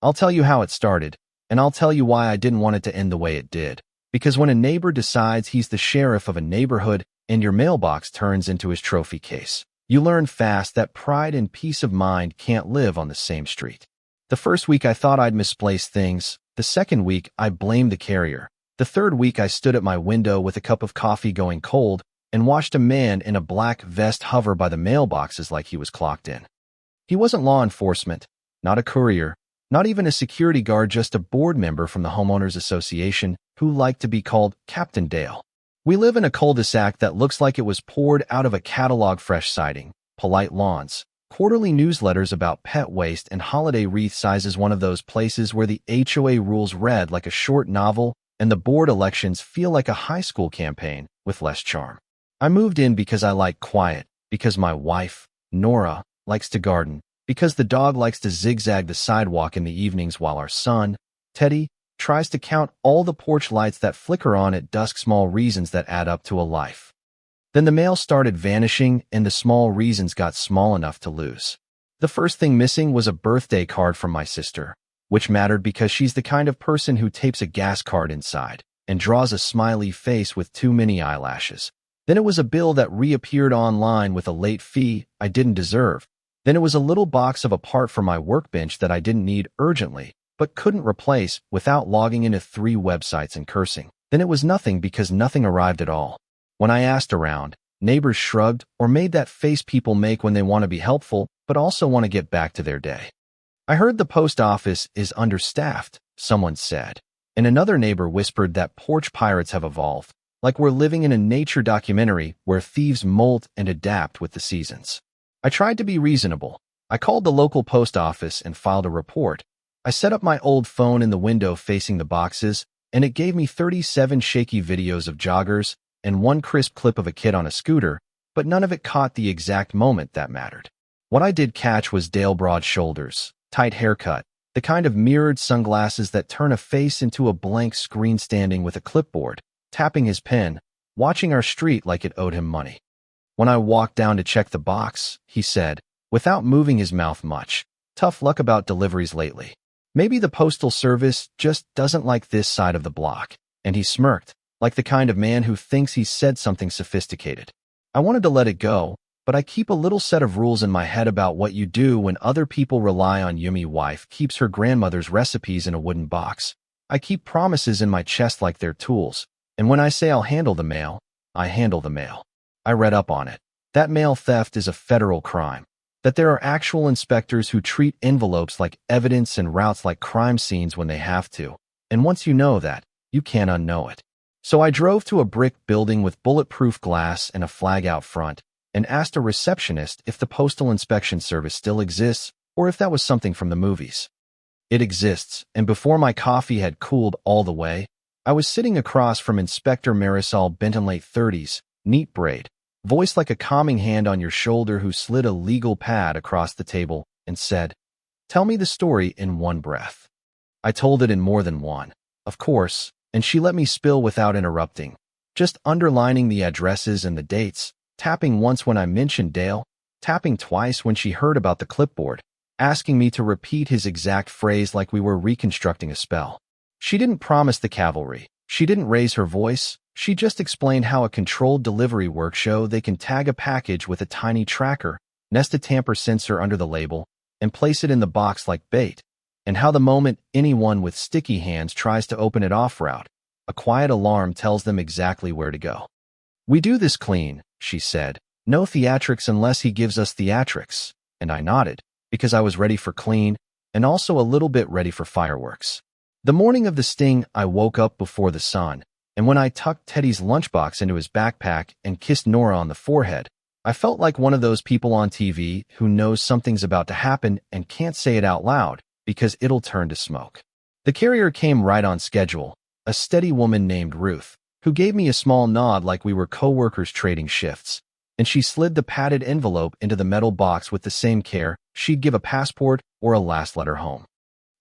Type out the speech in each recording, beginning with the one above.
I'll tell you how it started, and I'll tell you why I didn't want it to end the way it did. Because when a neighbor decides he's the sheriff of a neighborhood and your mailbox turns into his trophy case, you learn fast that pride and peace of mind can't live on the same street. The first week I thought I'd misplaced things. The second week I blamed the carrier. The third week I stood at my window with a cup of coffee going cold and watched a man in a black vest hover by the mailboxes like he was clocked in. He wasn't law enforcement, not a courier, not even a security guard, just a board member from the Homeowners Association who liked to be called Captain Dale. We live in a cul-de-sac that looks like it was poured out of a catalog fresh siding, polite lawns, quarterly newsletters about pet waste, and holiday wreath sizes. One of those places where the HOA rules read like a short novel and the board elections feel like a high school campaign with less charm. I moved in because I like quiet, because my wife, Nora, likes to garden, because the dog likes to zigzag the sidewalk in the evenings while our son, Teddy, tries to count all the porch lights that flicker on at dusk. Small reasons that add up to a life. Then the mail started vanishing and the small reasons got small enough to lose. The first thing missing was a birthday card from my sister, which mattered because she's the kind of person who tapes a gas card inside and draws a smiley face with too many eyelashes. Then it was a bill that reappeared online with a late fee I didn't deserve. Then it was a little box of a part for my workbench that I didn't need urgently, but couldn't replace without logging into 3 websites and cursing. Then it was nothing because nothing arrived at all. When I asked around, neighbors shrugged or made that face people make when they want to be helpful but also want to get back to their day. I heard the post office is understaffed, someone said, and another neighbor whispered that porch pirates have evolved, like we're living in a nature documentary where thieves molt and adapt with the seasons. I tried to be reasonable. I called the local post office and filed a report. I set up my old phone in the window facing the boxes, and it gave me 37 shaky videos of joggers and 1 crisp clip of a kid on a scooter, but none of it caught the exact moment that mattered. What I did catch was Dale, broad shoulders, tight haircut, the kind of mirrored sunglasses that turn a face into a blank screen, standing with a clipboard, tapping his pen, watching our street like it owed him money. When I walked down to check the box, he said, without moving his mouth much, "Tough luck about deliveries lately. Maybe the Postal Service just doesn't like this side of the block." And he smirked, like the kind of man who thinks he said something sophisticated. I wanted to let it go, but I keep a little set of rules in my head about what you do when other people rely on you. My wife keeps her grandmother's recipes in a wooden box. I keep promises in my chest like they're tools, and when I say I'll handle the mail, I handle the mail. I read up on it. That mail theft is a federal crime. That there are actual inspectors who treat envelopes like evidence and routes like crime scenes when they have to. And once you know that, you can't unknow it. So I drove to a brick building with bulletproof glass and a flag out front and asked a receptionist if the Postal Inspection Service still exists or if that was something from the movies. It exists, and before my coffee had cooled all the way, I was sitting across from Inspector Marisol Benton, late 30s, neat braid, voice like a calming hand on your shoulder, who slid a legal pad across the table and said, "Tell me the story in one breath." I told it in more than one, of course, and she let me spill without interrupting, just underlining the addresses and the dates, tapping once when I mentioned Dale, tapping twice when she heard about the clipboard, asking me to repeat his exact phrase like we were reconstructing a spell. She didn't promise the cavalry. She didn't raise her voice. She just explained how a controlled delivery works. So they can tag a package with a tiny tracker, nest a tamper sensor under the label, and place it in the box like bait, and how the moment anyone with sticky hands tries to open it off route, a quiet alarm tells them exactly where to go. "We do this clean," she said. "No theatrics unless he gives us theatrics." And I nodded, because I was ready for clean, and also a little bit ready for fireworks. The morning of the sting, I woke up before the sun, and when I tucked Teddy's lunchbox into his backpack and kissed Nora on the forehead, I felt like one of those people on TV who knows something's about to happen and can't say it out loud because it'll turn to smoke. The carrier came right on schedule, a steady woman named Ruth, who gave me a small nod like we were co-workers trading shifts, and she slid the padded envelope into the metal box with the same care she'd give a passport or a last letter home.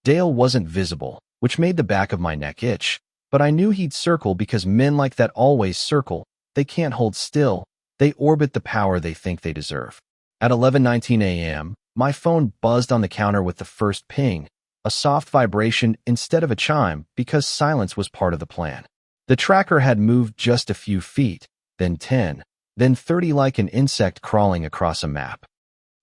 Dale wasn't visible, which made the back of my neck itch, but I knew he'd circle because men like that always circle. They can't hold still. They orbit the power they think they deserve. At 11:19 a.m., my phone buzzed on the counter with the first ping, a soft vibration instead of a chime because silence was part of the plan. The tracker had moved just a few feet, then 10, then 30 like an insect crawling across a map.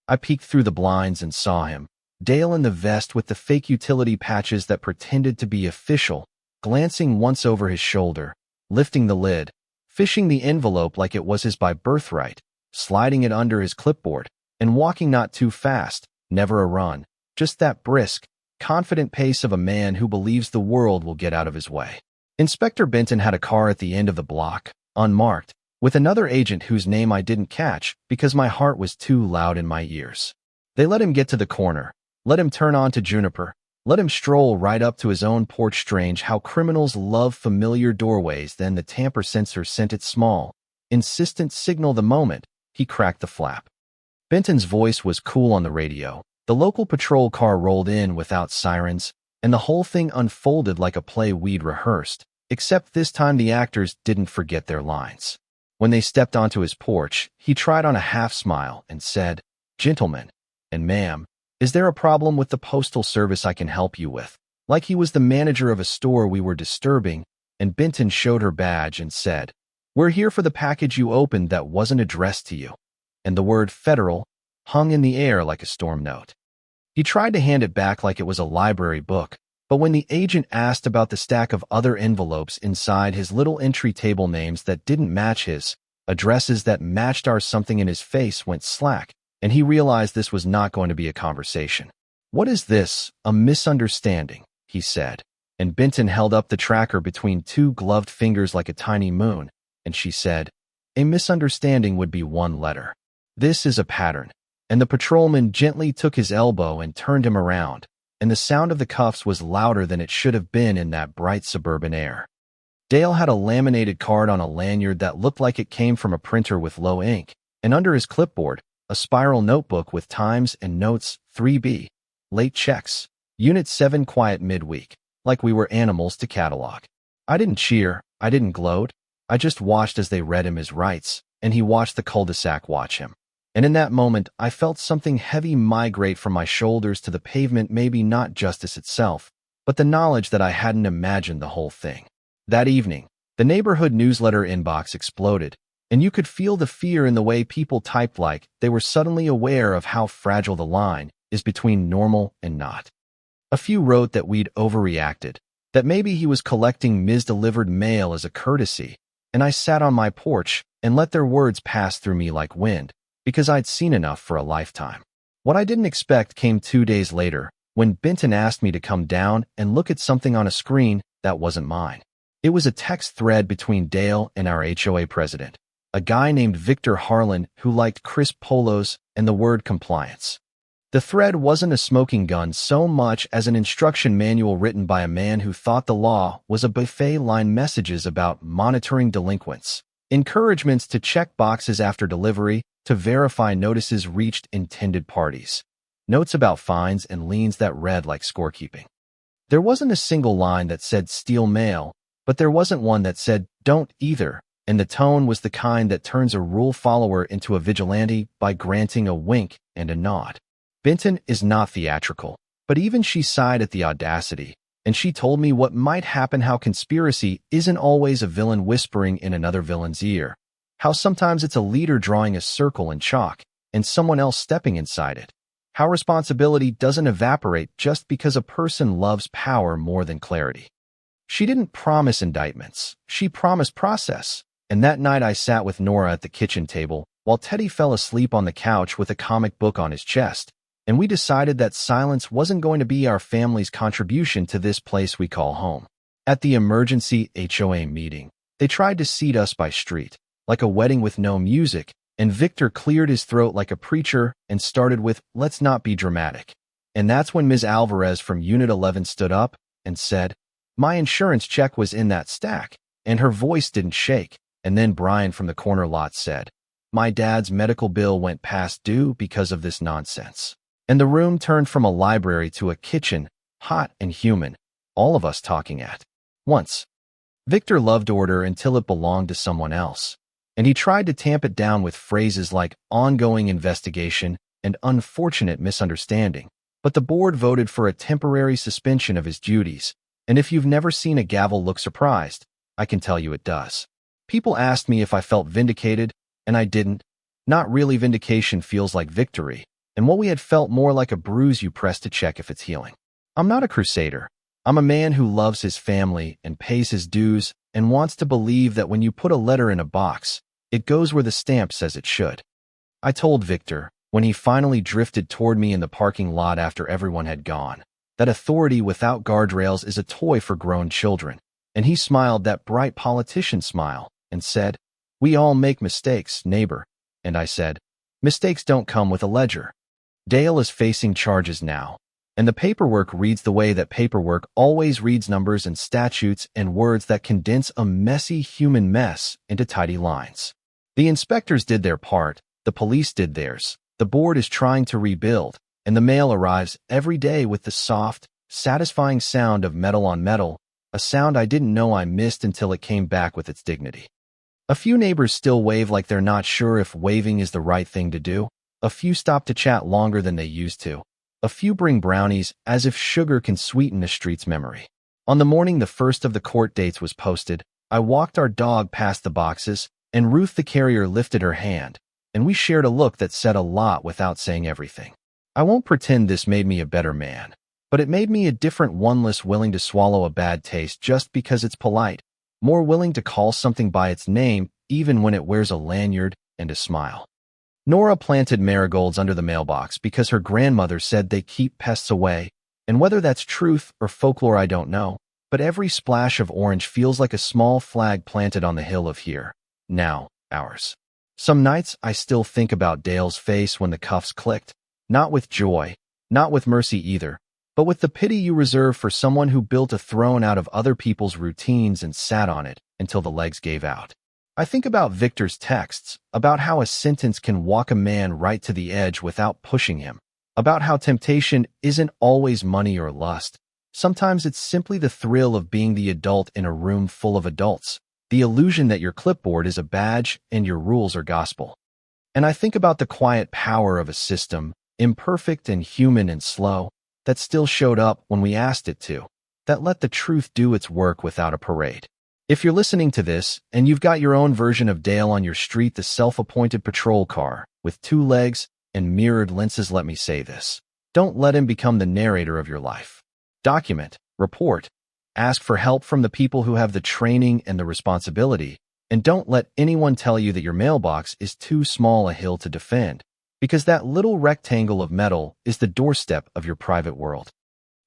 I peeked through the blinds and saw him, Dale in the vest with the fake utility patches that pretended to be official, glancing once over his shoulder, lifting the lid, fishing the envelope like it was his by birthright, sliding it under his clipboard, and walking not too fast, never a run, just that brisk, confident pace of a man who believes the world will get out of his way. Inspector Benton had a car at the end of the block, unmarked, with another agent whose name I didn't catch because my heart was too loud in my ears. They let him get to the corner, let him turn on to Juniper, let him stroll right up to his own porch. Strange how criminals love familiar doorways. Then the tamper sensor sent its small, insistent signal. The moment he cracked the flap, Benton's voice was cool on the radio. The local patrol car rolled in without sirens, and the whole thing unfolded like a play we'd rehearsed, except this time the actors didn't forget their lines. When they stepped onto his porch, he tried on a half smile and said, "Gentlemen and ma'am, is there a problem with the Postal Service I can help you with?" Like he was the manager of a store we were disturbing, and Benton showed her badge and said, "We're here for the package you opened that wasn't addressed to you." And the word federal hung in the air like a storm note. He tried to hand it back like it was a library book, but when the agent asked about the stack of other envelopes inside, his little entry table, names that didn't match his, addresses that matched ours, something in his face went slack, and he realized this was not going to be a conversation. "What is this? A misunderstanding," he said, and Benton held up the tracker between two gloved fingers like a tiny moon, and she said, "A misunderstanding would be one letter. This is a pattern." And the patrolman gently took his elbow and turned him around, and the sound of the cuffs was louder than it should have been in that bright suburban air. Dale had a laminated card on a lanyard that looked like it came from a printer with low ink, and under his clipboard, a spiral notebook with times and notes: 3B, late checks, Unit 7, quiet midweek, like we were animals to catalog. I didn't cheer, I didn't gloat, I just watched as they read him his rights, and he watched the cul-de-sac watch him. And in that moment, I felt something heavy migrate from my shoulders to the pavement. Maybe not justice itself, but the knowledge that I hadn't imagined the whole thing. That evening, the neighborhood newsletter inbox exploded, and you could feel the fear in the way people typed, like they were suddenly aware of how fragile the line is between normal and not. A few wrote that we'd overreacted, that maybe he was collecting misdelivered mail as a courtesy, and I sat on my porch and let their words pass through me like wind, because I'd seen enough for a lifetime. What I didn't expect came 2 days later, when Benton asked me to come down and look at something on a screen that wasn't mine. It was a text thread between Dale and our HOA president, a guy named Victor Harlan who liked crisp polos and the word compliance. The thread wasn't a smoking gun so much as an instruction manual written by a man who thought the law was a buffet line: messages about monitoring delinquents, encouragements to check boxes after delivery, to verify notices reached intended parties, notes about fines and liens that read like scorekeeping. There wasn't a single line that said steal mail, but there wasn't one that said don't either, and the tone was the kind that turns a rule follower into a vigilante by granting a wink and a nod. Benton is not theatrical, but even she sighed at the audacity, and she told me what might happen: how conspiracy isn't always a villain whispering in another villain's ear, how sometimes it's a leader drawing a circle in chalk and someone else stepping inside it, how responsibility doesn't evaporate just because a person loves power more than clarity. She didn't promise indictments, she promised process, and that night I sat with Nora at the kitchen table while Teddy fell asleep on the couch with a comic book on his chest, and we decided that silence wasn't going to be our family's contribution to this place we call home. At the emergency HOA meeting, they tried to seat us by street, like a wedding with no music, and Victor cleared his throat like a preacher and started with, "Let's not be dramatic." And that's when Ms. Alvarez from Unit 11 stood up and said, "My insurance check was in that stack," and her voice didn't shake. And then Brian from the corner lot said, "My dad's medical bill went past due because of this nonsense." And the room turned from a library to a kitchen, hot and human, all of us talking at once. Victor loved order until it belonged to someone else, and he tried to tamp it down with phrases like ongoing investigation and unfortunate misunderstanding. But the board voted for a temporary suspension of his duties, and if you've never seen a gavel look surprised, I can tell you it does. People asked me if I felt vindicated, and I didn't. Not really. Vindication feels like victory, and what we had felt more like a bruise you press to check if it's healing. I'm not a crusader. I'm a man who loves his family and pays his dues and wants to believe that when you put a letter in a box, it goes where the stamp says it should. I told Victor, when he finally drifted toward me in the parking lot after everyone had gone, that authority without guardrails is a toy for grown children, and he smiled that bright politician smile and said, "We all make mistakes, neighbor." And I said, "Mistakes don't come with a ledger." Dale is facing charges now, and the paperwork reads the way that paperwork always reads: numbers and statutes and words that condense a messy human mess into tidy lines. The inspectors did their part, the police did theirs, the board is trying to rebuild, and the mail arrives every day with the soft, satisfying sound of metal on metal, a sound I didn't know I missed until it came back with its dignity. A few neighbors still wave like they're not sure if waving is the right thing to do. A few stop to chat longer than they used to. A few bring brownies, as if sugar can sweeten a street's memory. On the morning the first of the court dates was posted, I walked our dog past the boxes, and Ruth the carrier lifted her hand, and we shared a look that said a lot without saying everything. I won't pretend this made me a better man, but it made me a different one, less willing to swallow a bad taste just because it's polite, more willing to call something by its name even when it wears a lanyard and a smile. Nora planted marigolds under the mailbox because her grandmother said they keep pests away, and whether that's truth or folklore I don't know, but every splash of orange feels like a small flag planted on the hill of here, now, ours. Some nights I still think about Dale's face when the cuffs clicked, not with joy, not with mercy either, but with the pity you reserve for someone who built a throne out of other people's routines and sat on it until the legs gave out. I think about Victor's texts, about how a sentence can walk a man right to the edge without pushing him, about how temptation isn't always money or lust. Sometimes it's simply the thrill of being the adult in a room full of adults, the illusion that your clipboard is a badge and your rules are gospel. And I think about the quiet power of a system, imperfect and human and slow, that still showed up when we asked it to, that let the truth do its work without a parade. If you're listening to this, and you've got your own version of Dale on your street, the self-appointed patrol car, with 2 legs and mirrored lenses, let me say this. Don't let him become the narrator of your life. Document, report, ask for help from the people who have the training and the responsibility, and don't let anyone tell you that your mailbox is too small a hill to defend, because that little rectangle of metal is the doorstep of your private world.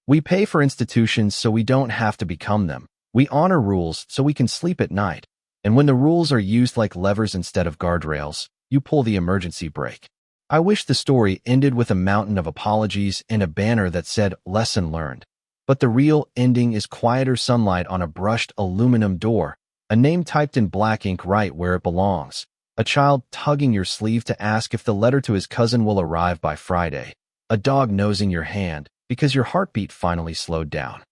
We pay for institutions so we don't have to become them. We honor rules so we can sleep at night, and when the rules are used like levers instead of guardrails, you pull the emergency brake. I wish the story ended with a mountain of apologies and a banner that said, "Lesson learned." But the real ending is quieter sunlight on a brushed aluminum door, a name typed in black ink right where it belongs, a child tugging your sleeve to ask if the letter to his cousin will arrive by Friday, a dog nosing your hand because your heartbeat finally slowed down.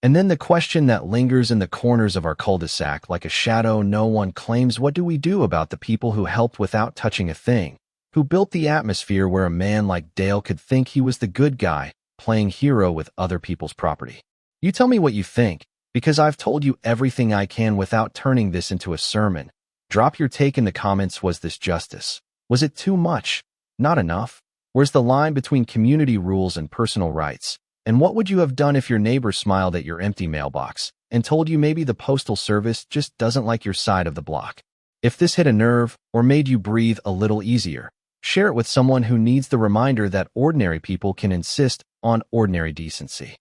And then the question that lingers in the corners of our cul-de-sac like a shadow no one claims: what do we do about the people who helped without touching a thing, who built the atmosphere where a man like Dale could think he was the good guy, playing hero with other people's property? You tell me what you think, because I've told you everything I can without turning this into a sermon. Drop your take in the comments. Was this justice? Was it too much? Not enough? Where's the line between community rules and personal rights? And what would you have done if your neighbor smiled at your empty mailbox and told you maybe the Postal Service just doesn't like your side of the block? If this hit a nerve or made you breathe a little easier, share it with someone who needs the reminder that ordinary people can insist on ordinary decency.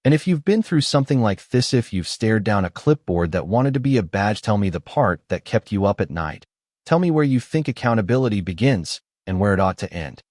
And if you've been through something like this, if you've stared down a clipboard that wanted to be a badge, tell me the part that kept you up at night. Tell me where you think accountability begins and where it ought to end.